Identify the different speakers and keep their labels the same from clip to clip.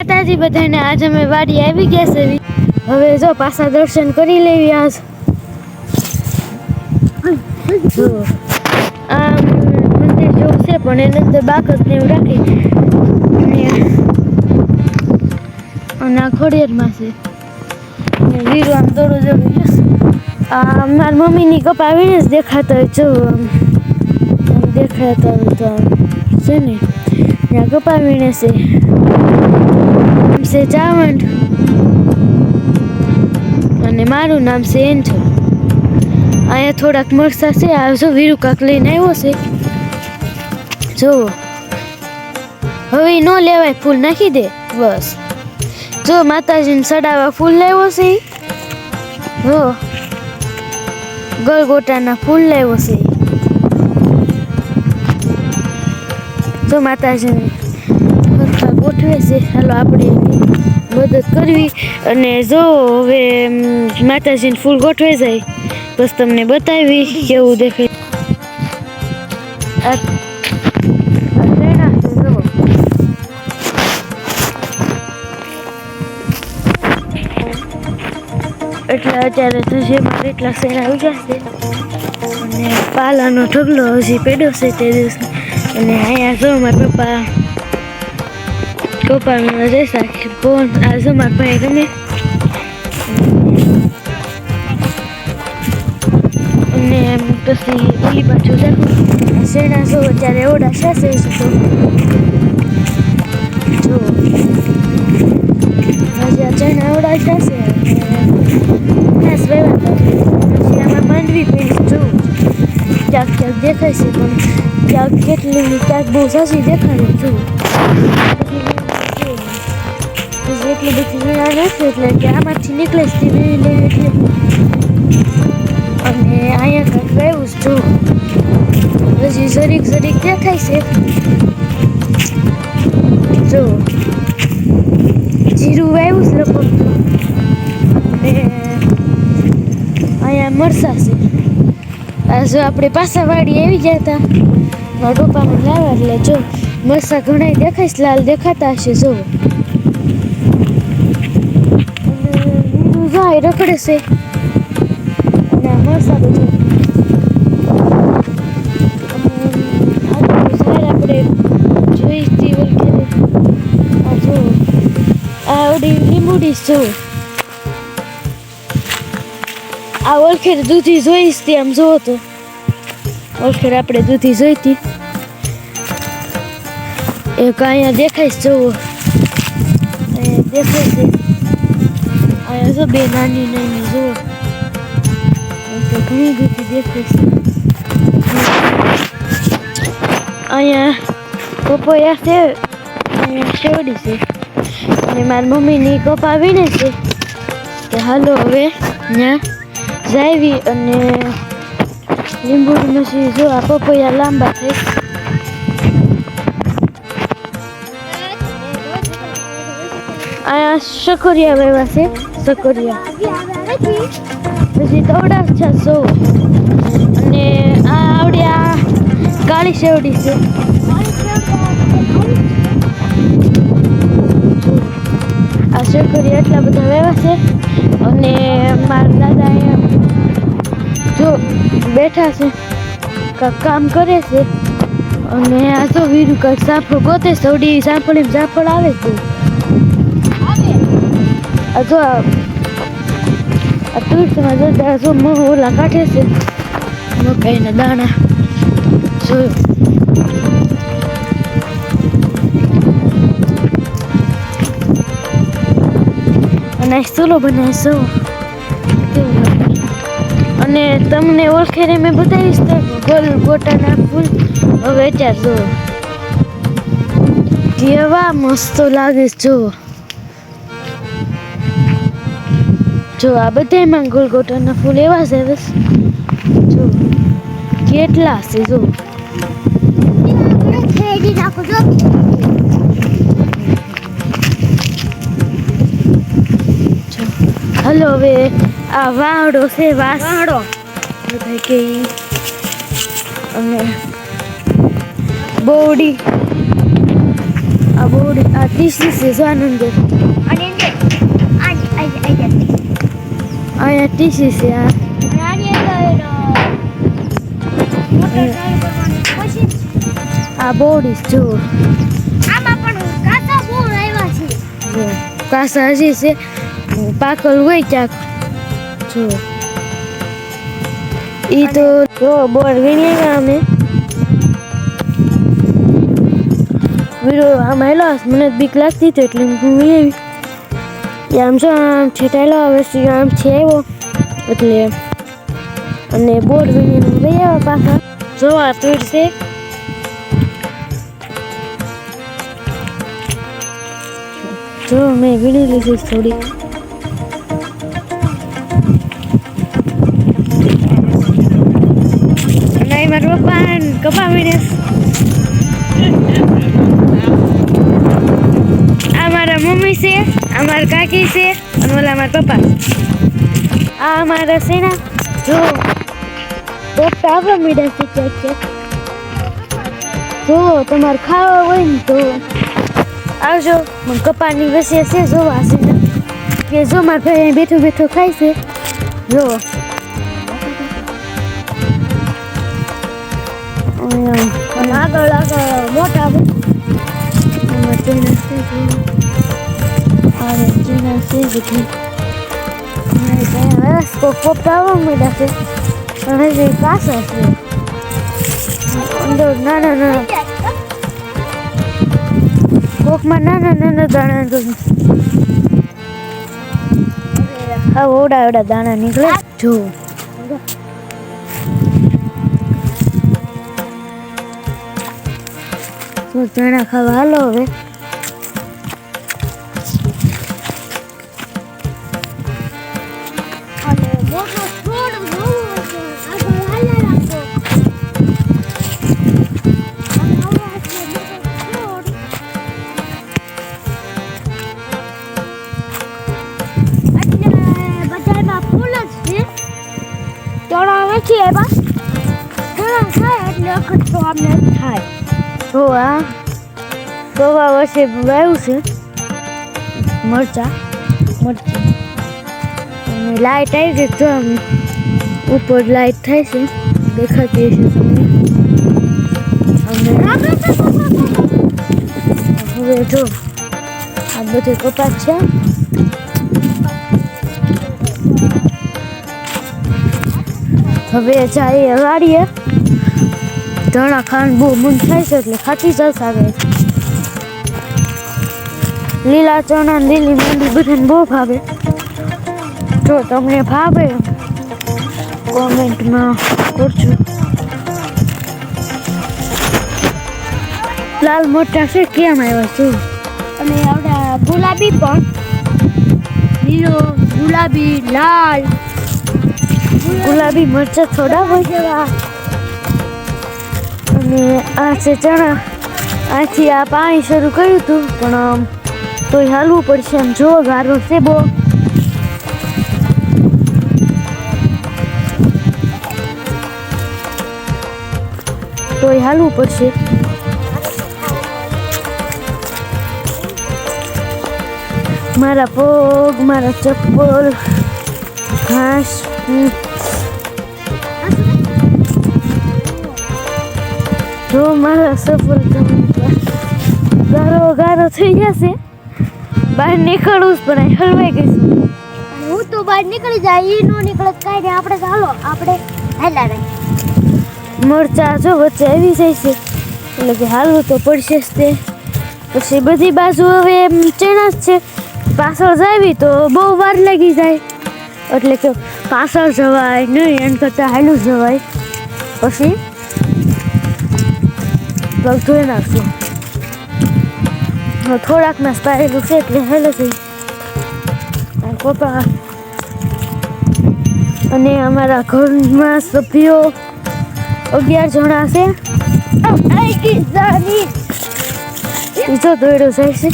Speaker 1: માતાજી બધાને આજ અમે વાડી આવી ગયા છે. હવે જો પાછા દર્શન કરી લેવી. આજ જો આ મંદિર જેવું છે પણ એને અંદર બાકસ ને એવું રાખી અને આ ખોડિયારમાં છે અને વીરો આમ દોડો જવું જશે. આ મારી મમ્મીની કપા આવીને જ દેખાતા હોય. જો આમ દેખાતા હોય તો આમ છે ને ત્યાં કપા વીણે છે ચાવંડ અને મારું નામ છે એન્જો. અહીંયા થોડાક મરસા છે. આ જો વીરુ કાક લઈને આવ્યો છે. જો હવે ન લેવાય, ફૂલ નાખી દે બસ. જો માતાજીને સડાવા ફૂલ લાવ્યો છે. જો ગલગોટાના ફૂલ લાવ્યો છે. જો માતાજીને ગોઠવે છે. ચાલો આપણે મદદ કરવી. અને જો હવે માતાજીને ફૂલ ગોઠવાઈ જાય બસ તમને બતાવી કેવું દેખાય. એટલે અત્યારે તો જે મારે એટલા શેર આવી જશે અને પાલાનો ઢગલો હજી પેડ્યો છે તે દિવસ. અને અહીંયા જો મારા પપ્પા કપાળમાં રહેતા ફોન આ જો મારા ભાઈ ગમે અને પછી ઓલી બાજુ રાખું શેણા જો અત્યારે ઓડા શાસે જો હજી આ ચણા ઓડા શાસે પછી આમાં માંડવી પીડીશ. જો ક્યાંક ક્યાંક દેખાય છે પણ ક્યાંક કેટલી ક્યાંક બહુ સાચી દેખાડે. જો એટલી બધી વીણા નથી એટલે કે આમાંથી નીકળે જ વીણી લેવી એટલે. અને અહીંયા કાંઈક વાવ્યું જો હજી જરીક દેખાય છે. જો જીરું વાવ્યું છે લગભગ. અને અહીંયા મરસા છે. આ જો આપણે પાછા વાડી આવી ગયા હતા મારા પપ્પાને લાવ્યા એટલે જો મરસા ઘણા દેખાય છે, લાલ દેખાતા હશે. જો જાય રખડે છે અને આ મરસા બધું આપણે જોઈતી વખતે આ જો આ ઓડી લીંબુડી જો આ ઓળખેર દૂધી જોઈશ તે આમ જોવો તો ઓળખેર આપણે દૂધી જોઈતી એક અહીંયા દેખાય છે. જોવો દેખાય છે અહીંયા જો બે નાની જુઓ ઘણી દૂધી દેખાય છે. અહીંયા પપૈયા છે, અહીંયા શેવડી છે અને મારી મમ્મીની કપા વીણે છે કે હાલો હવે ત્યાં જાવી. અને લીંબુડી મસી જો આ પપૈયા લાંબા થાય. અહીંયા શકરિયા વેવા છે. શકરિયા પછી તવડા છે સો. અને આ આવડી આ કાળી શેવડી છે. આ શકરિયા એટલા બધા વેવા છે. અને મારા દાદા અહીંયા જો બેઠા છે કાંઈક કામ કરે છે. અને આ તો વીરુ કાંઈક સાફળ ગોતે છે. ઓડી સાંભળીને જાફળ આવે છે. આ જો આ તુલસીમાં જતા જો ઓલા કાઢે છે મકાઈના દાણા જોયું. અને ચૂલો બનાવીશો કેવું લાગે. અને તમને ઓળખેરે મેં બતાવીશ તો ગલગોટાના ફૂલ હવે અત્યારે જો કેવા મસ્ત લાગે જો. જો આ બધામાં ગલગોટાના ફૂલ એવા છે જો કેટલા છે. જો હલો હવે આ વાવડો છે વાસડો બધા કે અને બોડી આ બોડી આ ટીસી છે જો આનંદ
Speaker 2: અને અંદર
Speaker 1: અહીંયા ટીસી છે આ
Speaker 2: આની અંદર મોટર ચાલુ કરવાની કોશિશ
Speaker 1: આ બોડી જો
Speaker 2: આમાં પણ કાચા બહુ આવ્યા છે
Speaker 1: જો કાસા હજી છે પાકલ હોય ક્યાંક જો ઈ તો જો બોર વીણી ગયા અમે વિડીયો આમ હેલો મને બીક લાગતી હતી એટલે હું વીણી આમ જો આમ છેટાયેલો હવે આમ છે આવ્યો એટલે અને બોર વીણીને લઈ આવ્યા પાછા જો આ તુર છે જો મેં વીણી લીધી થોડી અને મારા પપ્પા કપા વીણે આ મારા મમ્મી છે આ મારા કાકી છે અને ઓલા મારા પપ્પા આ મારા સેના જો પોપટા આવવા મીડા છે ક્યાંક ક્યાંક જો તમારે ખાવા હોય ને તો આવજો મને કપાની વસે છે જોવા છે કે જો મારા ભાઈ બેઠો બેઠો ખાય છે જો અને આગળ આગળ મોટા પોપટા આવવા માંડ્યા છે અને જે કાસા છે અંદર નાના નાના કોકમાં નાના નાના દાણા હા ઓડા ઓડા દાણા નીકળે જો તો ચણા ખાવા હાલો હવે
Speaker 2: અને મોટો છોડ બહુ છે આગળ હાલ્યા રાખો અને આવા છે મોટો છોડ એટલે બજારમાં ફૂલ જ છે તોડા નથી એમાં ઘણા થાય એટલે અખત તો આમને થાય
Speaker 1: જો આ ગવા વર્ષે વાવ્યું છે મરચા અને લાઈટ આવી ગઈ તો આમ ઉપર લાઈટ થાય છે દેખાતી હશે તમને અને હવે જો આ બધે કપાસ છે હવે જઈએ વાળીએ ચણા ખાંડ બહુ મન થાય છે એટલે ખાતી જશ આવે લીલા ચણા લીલી માંડી બધાને બહુ ભાવે જો તમને ભાવે કોમેન્ટમાં કરજો લાલ મોટા છે કેમ આવ્યા છું
Speaker 2: અને આવડા ગુલાબી પણ લીલો ગુલાબી લાલ
Speaker 1: ગુલાબી મરચા થોડા હોય જેવા અને આ છે ચણા આથી આ પાણી શરૂ કર્યું હતું પણ તોય હાલવું પડશે એમ જો ગારો છે બહુ તોય હાલવું પડશે મારા પગ મારા ચપ્પલ ઘાસ જો મારા સફળ ગારો થઈ જશે બહાર નીકળવું જ પણ હલવાઈ ગઈશું
Speaker 2: અને હું તો બહાર નીકળી જાય ઈ નો નીકળે કાંઈ નહીં આપણે ચાલો આપણે હાલ્યા રહી
Speaker 1: મરચા જો વચ્ચે આવી જાય છે એટલે કે હાલવું તો પડશે જ તે પછી બધી બાજુ હવે ચણા જ છે પાછળ જાવી તો બહુ વાર લાગી જાય એટલે કે પાછળ જવાય નહીં એમ કરતાં હાલું જવાય પછી પગ ધોઈ નાખશું થોડાક ના સ્પારેલું છે એટલે હેલે થઈ કોપા અને અમારા ઘરમાં સભ્યો 11 જણા છે જો દોડ્યો જાય છે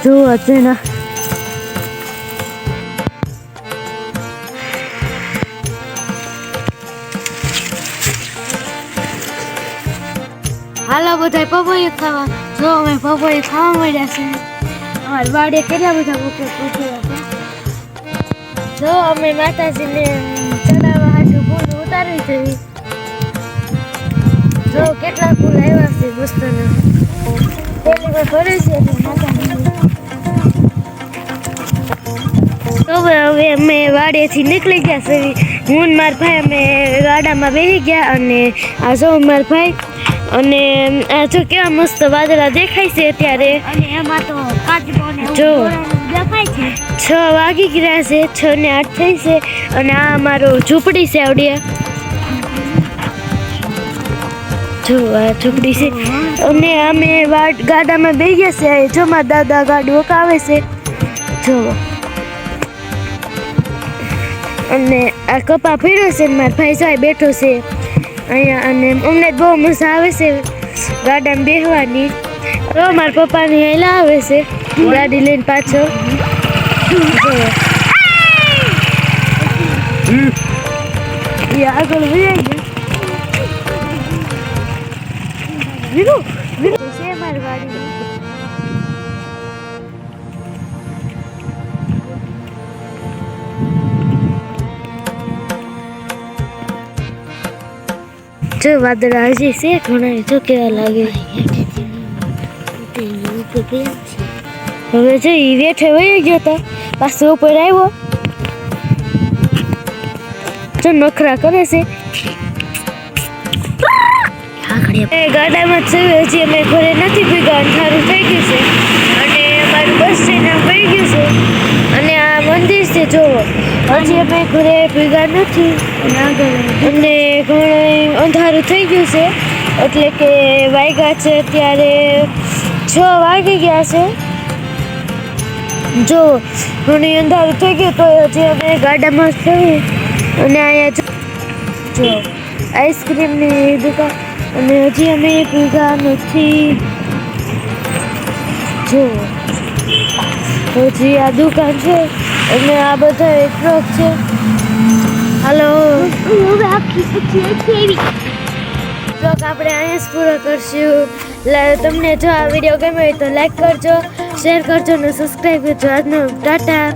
Speaker 1: જો અચેના બધા પપૈયા ખાવા. જો અમે પપૈયા ખાવા મળ્યા છે. અમારી વાડીએ કેટલા બધા પપૈયા છે. જો અમે માતાજીને ચડાવવા હાટું ફૂલ ઉતારવી છે. જો કેટલા ફૂલ આવ્યા છે મસ્તના. પેલી વાર ભરે છે એટલે માતાજીને. હવે અમે વાડીએથી નીકળી ગયા છે. હું ને મારા ભાઈ અમે ગાડામાં બેસી ગયા અને આ જો મારા ભાઈ અને આ જો કેવા મસ્ત વાદળા દેખાય છે અત્યારે.
Speaker 2: અને એમાં તો કાચબો ને એવું
Speaker 1: જો.
Speaker 2: દોરેલું દેખાય છે.
Speaker 1: 6 વાગી ગયા છે. 6 ને 8 થઈ છે અને આ અમારો ઝૂંપડી છે આવડિયા. જો આ ઝૂંપડી છે અને અમે ગાડામાં બેસી ગયા છે. જો મારા દાદા ગાડું કાવે છે. જો અને આ કપા પીડ્યો છે ને મારા ભાઈ સાહેબ બેઠો છે અહીંયા અને અમને બહુ મજા આવે છે ગાડામાં બેસવાની. તો મારા પપ્પાની હેલા આવે છે ગાડી લઈને પાછળ. એ આગળ વહી ગયા. વીરુ વીરુ છે મારી ગાડીમાં. જો વાદળા હજી છે ઘણા. જો કેવા લાગે. હવે જો ઈ વેઠે વહી ગયો તો પાછો ઉપર આવ્યો. જો નખરા કરે છે. ગાડામાં જ છે. હજી અમે ઘરે નથી ભેગા. અંધારું થઈ ગયું છે અને અમારું બસ સ્ટેન્ડ પડી ગયું છે અને આ મંદિર છે. જોવો હજી અમે ઘરે ભેગા નથી અને ઘણું અંધારું થઈ ગયું છે. એટલે કે વાગ્યા છે અત્યારે 6 વાગી ગયા છે. જો ઘણું અંધારું થઈ ગયું તો હજી અમે ગાડામાં જ છીએ અને અહીંયા જો આઈસ્ક્રીમની દુકાન અને હજી અમે ભેગા નથી. જો હજી આ દુકાન છે અને આ બધા ટ્રક છે. હાલો
Speaker 2: હવે આખી સચ્ચી એવી
Speaker 1: બ્લોગ આપણે અહીંયા જ પૂરો કરશું. તમને જો આ વિડીયો ગમ્યો હોય તો લાઈક કરજો, શેર કરજો અને સબસ્ક્રાઈબ કરજો. આજનો ટાટા.